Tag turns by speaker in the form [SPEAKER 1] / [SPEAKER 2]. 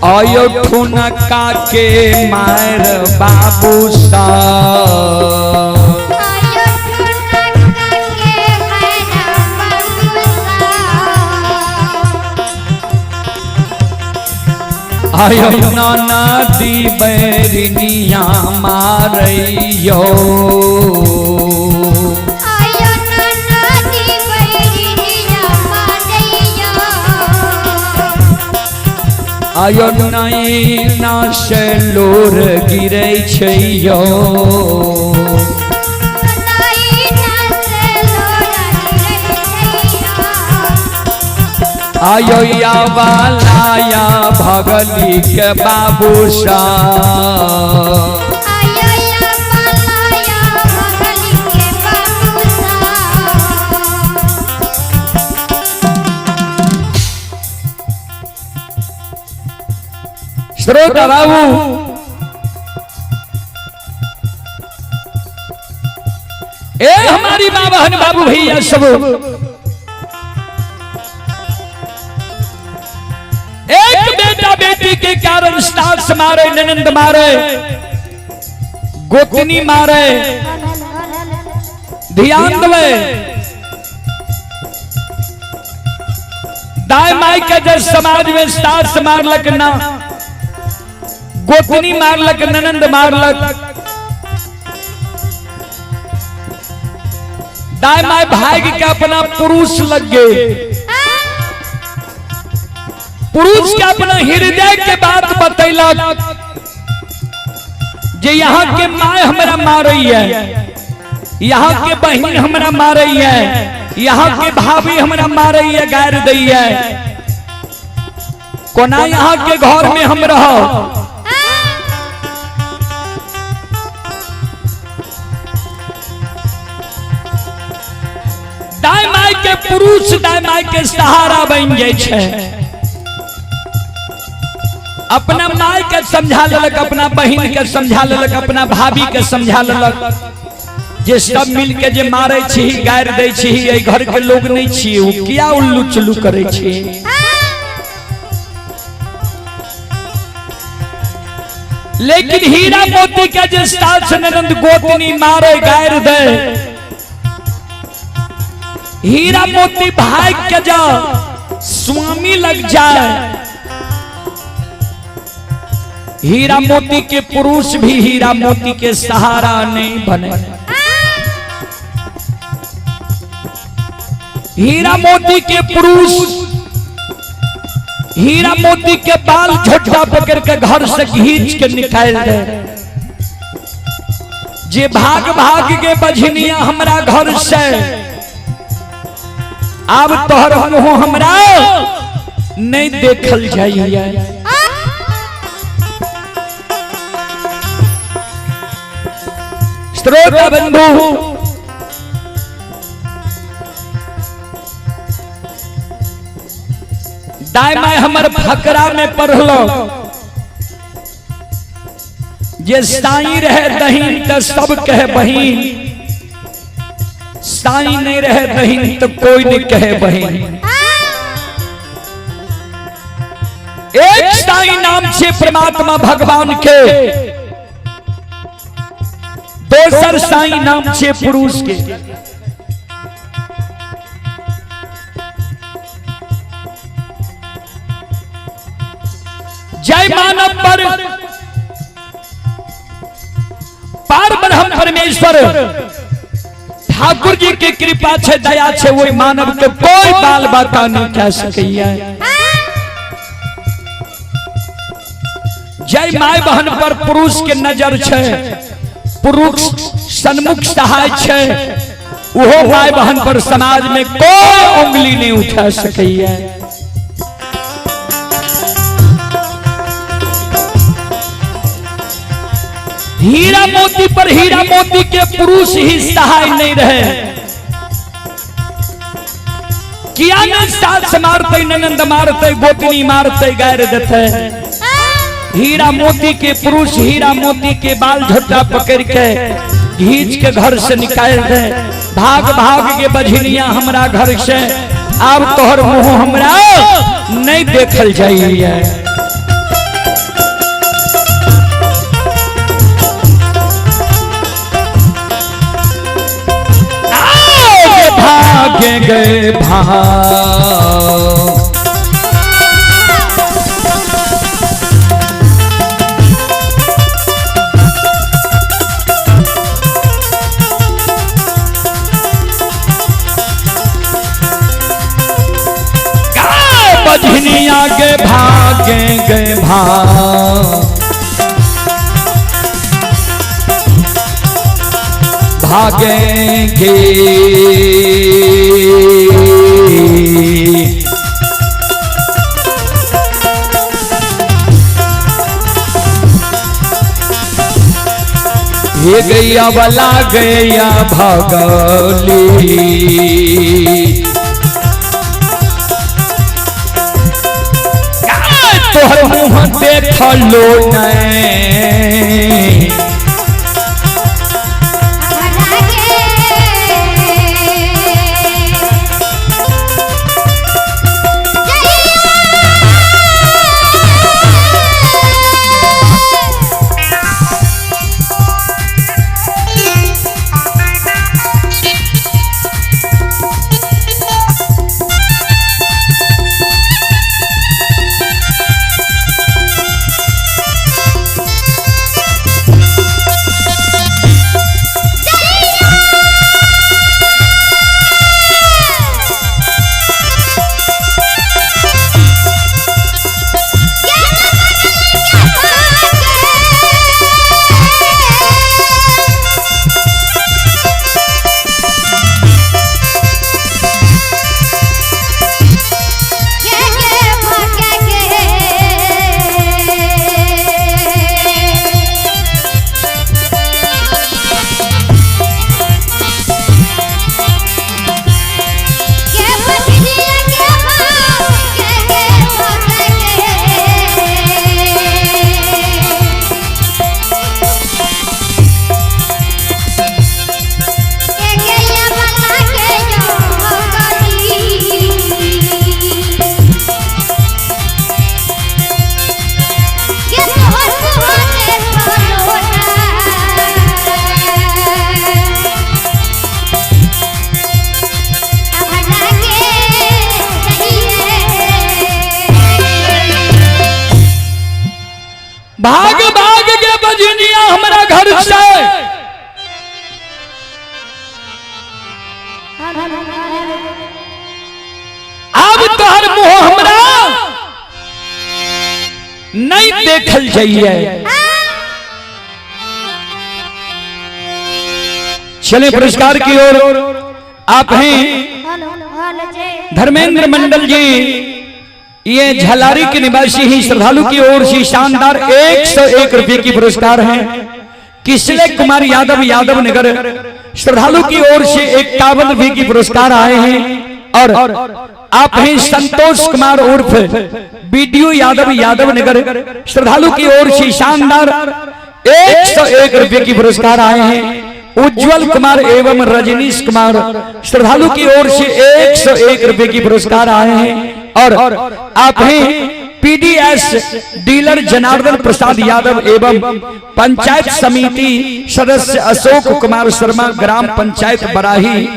[SPEAKER 1] आयो ठुनका के मार बाबू सा आयो नाना दी बैरिनिया मारैयो आयो नैना से लोर गिरै छैयो आयो या वालाया भगली के बाबू सा श्रोता बाबू ए हमारी माँ बहन बाबू भैया सब एक बेटा बेटी के कारण सास मारे ननंद मारे गोतनी मारे ध्यान दे दाई माई के जैसे समाज में सास मारलक ना गोतनी मारलक ननंद मारलक दाई माई भाग के अपना पुरुष लग गए पुरुष के अपना हृदय के बात बतैलक जे यहाँ के माय हमरा मारई है यहाँ के बहन हमरा मारई है यहाँ के भाभी हमरा मारई है गार दई है कोना यहाँ के घर में हम रहो दाई माई के पुरुष दाई माई के सहारा बन जाए छे अपना माई के समझा लेलक अपना बहन के समझा लेलक अपना भाभी के समझा लेलक जे सब मिल के जे मारे छी गार दै छी ए घर के लोग नहीं छी वो किया उल्लू चुल्लू करे छी लेकिन हीरा मोती के जे सास ननंद गोतनी मारे गार दे हीरा मोती भाग के जा स्वामी लग जाए हीरा मोती के पुरुष भी हीरा मोती के सहारा नहीं बने हीरा मोती के पुरुष हीरा मोती के बाल झोटा पकड़ के घर से खींच के निकाल दे जे भाग भाग के बझनिया हमरा घर से अब तोहर मुँह हमरा नहीं देखल जाइए श्रोता बंधु दाई माई हमर फकरा में पढ़लो जे साई रहे दहीन तो सब कहे बहीन साई नहीं रहे दहीन तो कोई नहीं कहे बहीन एक साई नाम से परमात्मा भगवान के दोसर साई नाम से पुरुष के जय मानव पर पार ब्रह्म परमेश्वर ठाकुर जी की कृपा छे दया छे वो मानव के कोई बाल बाता नहीं कह सकैया जय माय बहन पर पुरुष के नजर छे पुरुष सन्मुख सहाय छे वो माय बहन पर समाज में कोई उंगली नहीं उठा सकैया हीरा मोती पर हीरा मोती के पुरुष ही सहाय नहीं रहे किया न सास मारते ननंद मारते गोतनी मारते गार देते हीरा मोती के पुरुष हीरा मोती के बाल झोटा पकड़ के घींच के घर से निकाल दे भाग भाग के बझनिया हमरा घर से अब तोहर मुँह हमरा नहीं देखल जाइए गए भाव। बजनी आगे भागे गए भाव, भागेंगे ये गैया वाला गैया भागली, तोहर मुँह देख लो नहीं, भाग भाग के बजनिया हमारा घर से, अब तोहर मुँह हमरा नहीं देखल जाइए। चले पुरस्कार की ओर। आप हैं धर्मेंद्र मंडल जी, ये झलारी के निवासी ही श्रद्धालु की ओर से शानदार 101 रुपए की पुरस्कार है। किसले कुमार यादव यादव नगर श्रद्धालु की ओर से 51 रुपए की पुरस्कार आए हैं। और आप हैं संतोष कुमार उर्फ बीडीओ यादव यादव नगर श्रद्धालु की ओर से शानदार 101 रुपए की पुरस्कार आए हैं। उज्जवल कुमार एवं रजनीश कुमार श्रद्धालु की ओर से 101 रुपए की पुरस्कार आए हैं। और आप हैं पीडीएस डीलर जनार्दन प्रसाद यादव एवं पंचायत समिति सदस्य अशोक कुमार शर्मा ग्राम पंचायत बराही